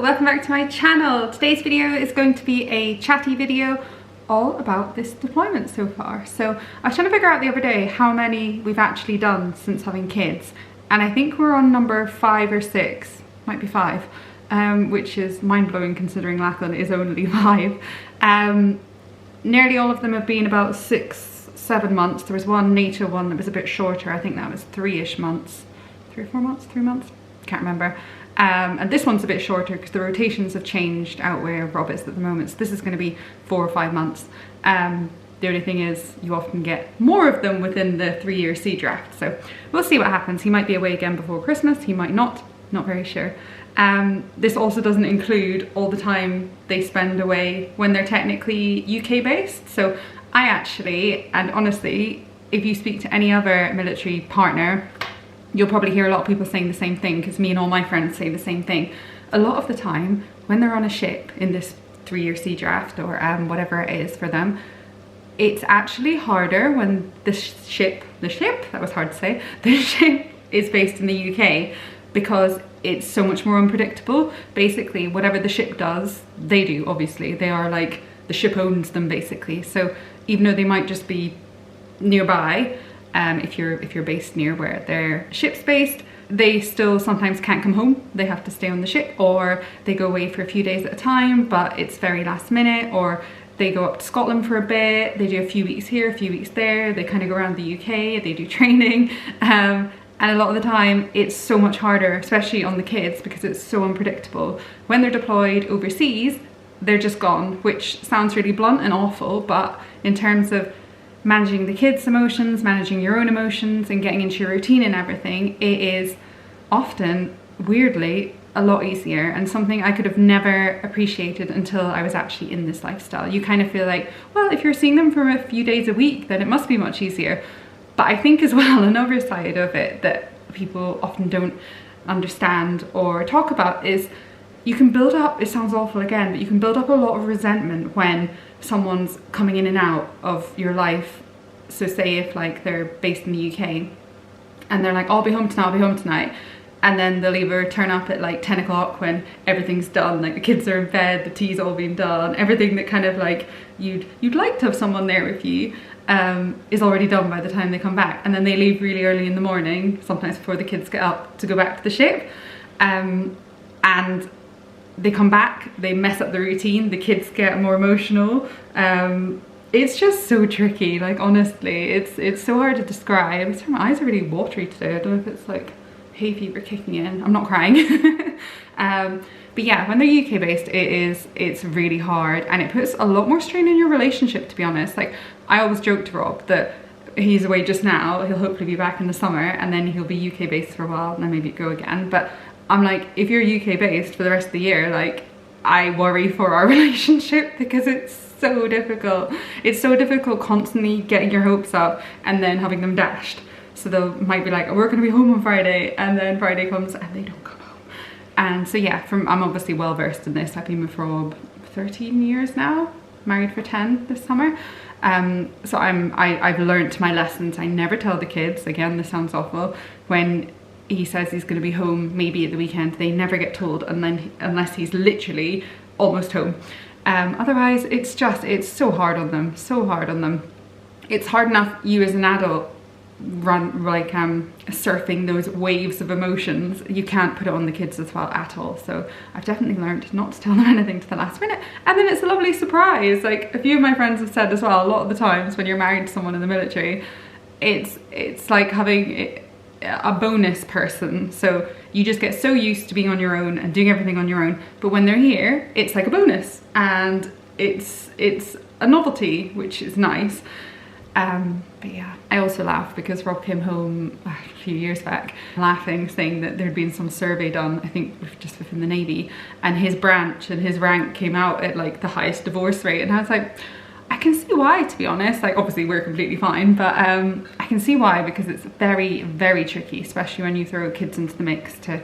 welcome back to my channel. Today's video is going to be a chatty video all about this deployment so far. So I was trying to figure out the other day how many we've actually done since having kids, and I think we're on number 5 or 6, might be 5, which is mind-blowing considering Lachlan is only 5. Nearly all of them have been about 6-7 months. There was one nature one that was a bit shorter. I think that was 3-ish months, 3 or 4 months, 3 months, can't remember. And this one's a bit shorter because the rotations have changed out where Rob is at the moment. So this is going to be 4 or 5 months. The only thing is you often get more of them within the 3-year sea draft. So we'll see what happens. He might be away again before Christmas. He might not very sure. This also doesn't include all the time they spend away when they're technically UK based. So I actually, and honestly, if you speak to any other military partner, you'll probably hear a lot of people saying the same thing, because me and all my friends say the same thing. A lot of the time when they're on a ship in this 3-year sea draft or whatever it is for them, it's actually harder when the ship, that was hard to say, the ship is based in the UK, because it's so much more unpredictable. Basically, whatever the ship does, they do, obviously. They are like, the ship owns them basically. So even though they might just be nearby, if you're based near where their ship's based, they still sometimes can't come home. They have to stay on the ship, or they go away for a few days at a time, but it's very last minute, or they go up to Scotland for a bit, they do a few weeks here, a few weeks there, they kind of go around the UK, they do training, and a lot of the time it's so much harder, especially on the kids, because it's so unpredictable. When they're deployed overseas, they're just gone, which sounds really blunt and awful, but in terms of managing the kids' emotions, managing your own emotions, and getting into your routine and everything, it is often, weirdly, a lot easier, and something I could have never appreciated until I was actually in this lifestyle. You kind of feel like, well, if you're seeing them for a few days a week, then it must be much easier. But I think as well, another side of it that people often don't understand or talk about is you can build up, it sounds awful again, but you can build up a lot of resentment when someone's coming in and out of your life. So say if like they're based in the UK and they're like, I'll be home tonight, and then they'll either turn up at like 10 o'clock when everything's done, like the kids are in bed, the tea's all been done, everything that kind of like you'd like to have someone there with you is already done by the time they come back, and then they leave really early in the morning, sometimes before the kids get up, to go back to the ship, and they come back, they mess up the routine, the kids get more emotional. It's just so tricky, like honestly, it's so hard to describe. Sorry, my eyes are really watery today. I don't know if it's like hay fever kicking in. I'm not crying. But yeah, when they're UK based, it's really hard, and it puts a lot more strain in your relationship, to be honest. Like I always joke to Rob that he's away just now, he'll hopefully be back in the summer, and then he'll be UK based for a while and then maybe go again. But I'm like, if you're UK based for the rest of the year, like I worry for our relationship, because it's so difficult. It's so difficult constantly getting your hopes up and then having them dashed. So they might be like, oh, we're gonna be home on Friday, and then Friday comes and they don't come home. And so yeah, I'm obviously well versed in this. I've been with Rob 13 years now, married for 10 this summer. So I've learnt my lessons. I never tell the kids, again, this sounds awful, when he says he's going to be home maybe at the weekend, they never get told, and then unless he's literally almost home. Otherwise it's so hard on them, so hard on them. It's hard enough you as an adult surfing those waves of emotions. You can't put it on the kids as well at all. So I've definitely learned not to tell them anything to the last minute, and then it's a lovely surprise. Like a few of my friends have said as well, a lot of the times when you're married to someone in the military, it's like having a bonus person. So you just get so used to being on your own and doing everything on your own, but when they're here, it's like a bonus, and it's a novelty, which is nice. But yeah, I also laugh because Rob came home a few years back laughing, saying that there'd been some survey done, I think just within the Navy, and his branch and his rank came out at like the highest divorce rate, and I was like, I can see why, to be honest. Like obviously we're completely fine, but I can see why, because it's very, very tricky, especially when you throw kids into the mix to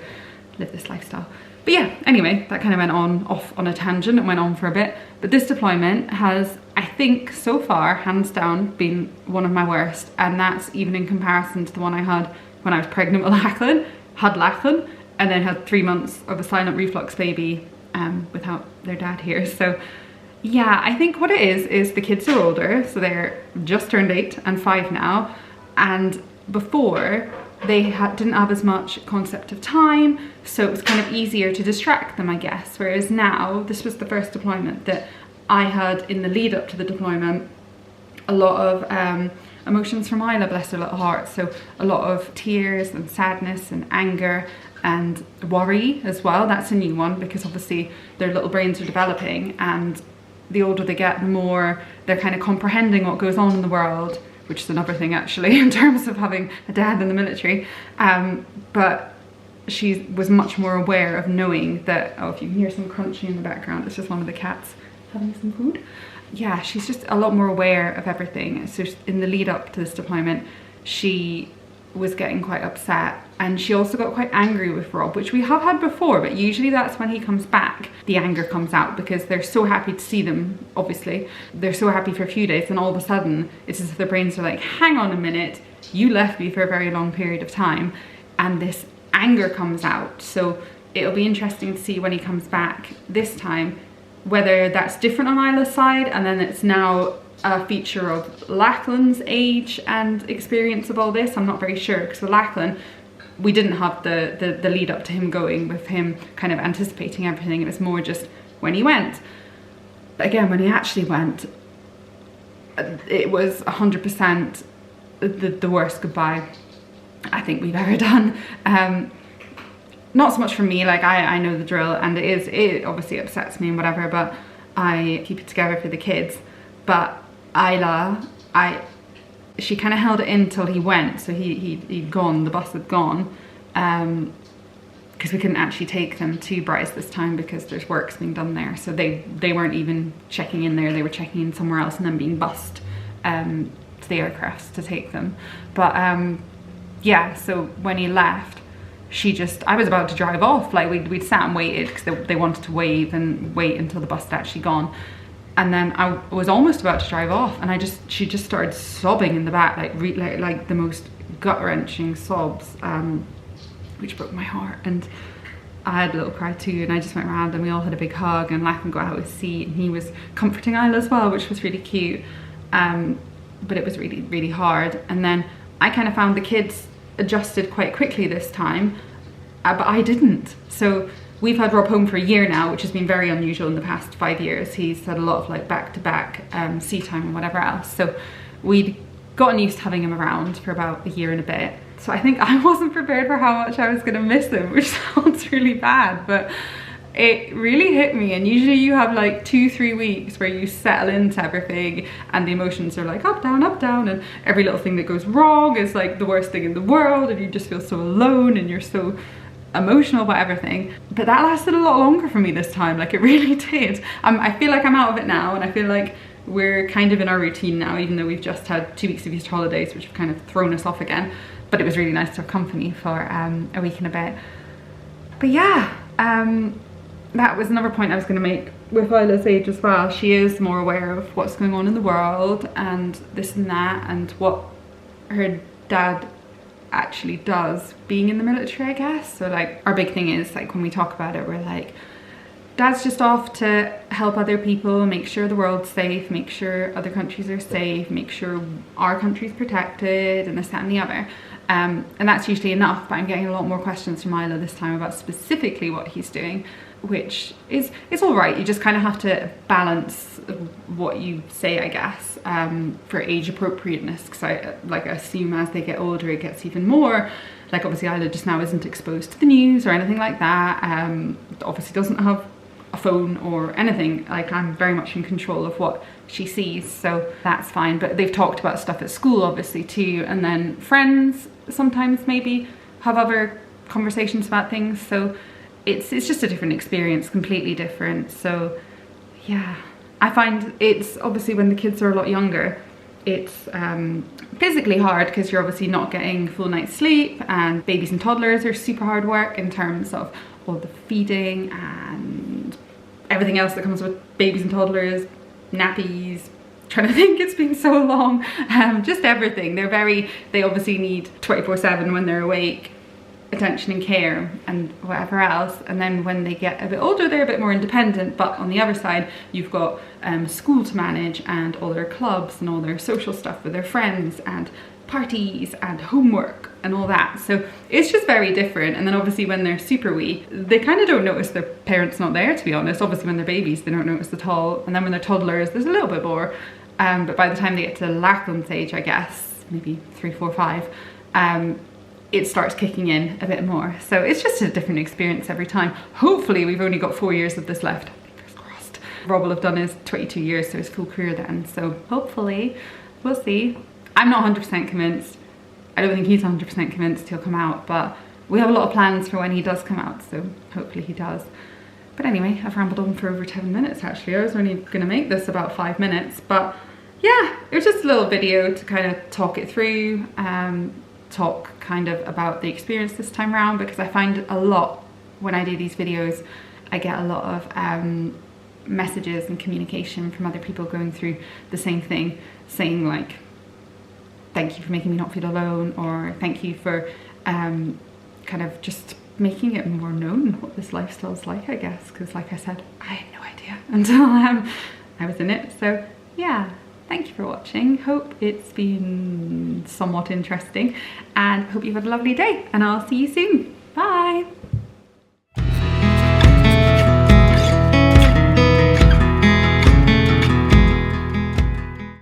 live this lifestyle. But yeah, anyway, that kind of went off on a tangent and went on for a bit. But this deployment has, I think, so far, hands down, been one of my worst. And that's even in comparison to the one I had when I was pregnant with Lachlan, and then had 3 months of a silent reflux baby without their dad here. So yeah, I think what it is the kids are older, so they're just turned 8 and 5 now, and before they didn't have as much concept of time, so it was kind of easier to distract them, I guess. Whereas now, this was the first deployment that I had in the lead up to the deployment, a lot of emotions from Isla, bless her little heart. So a lot of tears and sadness and anger and worry as well. That's a new one because obviously their little brains are developing, and the older they get, the more they're kind of comprehending what goes on in the world, which is another thing actually in terms of having a dad in the military. But she was much more aware of knowing that, oh, if you can hear some crunching in the background, it's just one of the cats having some food. Yeah, she's just a lot more aware of everything. So in the lead up to this deployment, she was getting quite upset, and she also got quite angry with Rob, which we have had before, but usually that's when he comes back, the anger comes out, because they're so happy to see them, obviously. They're so happy for a few days, and all of a sudden, it's as if their brains are like, hang on a minute, you left me for a very long period of time, and this anger comes out. So it'll be interesting to see when he comes back this time, whether that's different on Isla's side, and then it's now a feature of Lachlan's age and experience of all this. I'm not very sure, because with Lachlan, we didn't have the lead up to him going, with him kind of anticipating everything. It was more just when he went. But again, when he actually went, it was 100% the worst goodbye I think we've ever done. Not so much for me, like I know the drill, and it obviously upsets me and whatever, but I keep it together for the kids. But Isla, she kind of held it in till he went, so he'd gone, the bus had gone, because we couldn't actually take them to Bryce this time because there's works being done there. So they weren't even checking in there, they were checking in somewhere else and then being bussed to the aircrafts to take them. But yeah, so when he left, I was about to drive off, like we'd sat and waited because they wanted to wait until the bus had actually gone. And then I was almost about to drive off, and she just started sobbing in the back, like the most gut-wrenching sobs, which broke my heart. And I had a little cry too, and I just went around and we all had a big hug, and Lachlan got out of his seat and he was comforting Isla as well, which was really cute. But it was really, really hard. And then I kind of found the kids adjusted quite quickly this time, but I didn't. So we've had Rob home for a year now, which has been very unusual in the past 5 years. He's had a lot of like back-to-back sea time and whatever else. So we'd gotten used to having him around for about a year and a bit. So I think I wasn't prepared for how much I was gonna miss him, which sounds really bad, but it really hit me. And usually you have like 2-3 weeks where you settle into everything and the emotions are like up, down, and every little thing that goes wrong is like the worst thing in the world, and you just feel so alone and you're so emotional about everything. But that lasted a lot longer for me this time, like it really did. I feel like I'm out of it now, and I feel like we're kind of in our routine now, even though we've just had 2 weeks of Easter holidays, which have kind of thrown us off again. But it was really nice to have company for a week and a bit. But yeah, that was another point I was going to make with Isla's age as well. She is more aware of what's going on in the world and this and that, and what her dad actually does being in the military, I guess. So like our big thing is, like when we talk about it, we're like, Dad's just off to help other people, make sure the world's safe, make sure other countries are safe, make sure our country's protected, and this, that and the other. And that's usually enough, but I'm getting a lot more questions from Isla this time about specifically what he's doing, which is all right. You just kind of have to balance what you say, I guess, for age appropriateness, because I assume as they get older it gets even more. Like obviously Isla just now isn't exposed to the news or anything like that, obviously doesn't have a phone or anything. Like I'm very much in control of what she sees, so that's fine. But they've talked about stuff at school obviously too, and then friends sometimes maybe have other conversations about things, so it's just a different experience, completely different. So yeah, I find it's obviously when the kids are a lot younger, it's physically hard because you're obviously not getting full night's sleep, and babies and toddlers are super hard work in terms of all the feeding and everything else that comes with babies and toddlers, nappies, trying to think, it's been so long, just everything. They obviously need 24/7 when they're awake, attention and care and whatever else, and then when they get a bit older they're a bit more independent, but on the other side you've got school to manage and all their clubs and all their social stuff with their friends and parties and homework and all that. So it's just very different. And then obviously when they're super wee, they kind of don't notice their parents not there, to be honest. Obviously when they're babies they don't notice at all, and then when they're toddlers there's a little bit more, but by the time they get to Lachlan's age, I guess maybe 3, 4, 5, it starts kicking in a bit more. So it's just a different experience every time. Hopefully we've only got 4 years of this left, fingers crossed. Rob will have done his 22 years, so his full career then, so hopefully we'll see. I'm not 100% convinced. I don't think he's 100% convinced he'll come out, but we have a lot of plans for when he does come out, so hopefully he does. But anyway, I've rambled on for over 10 minutes actually. I was only gonna make this about 5 minutes, but yeah, it was just a little video to kind of talk it through, talk kind of about the experience this time around, because I find a lot when I do these videos, I get a lot of messages and communication from other people going through the same thing, saying like, thank you for making me not feel alone, or thank you for kind of just making it more known what this lifestyle's like, I guess, because like I said, I had no idea until I was in it. So yeah, thank you for watching. Hope it's been somewhat interesting, and hope you've had a lovely day, and I'll see you soon. Bye.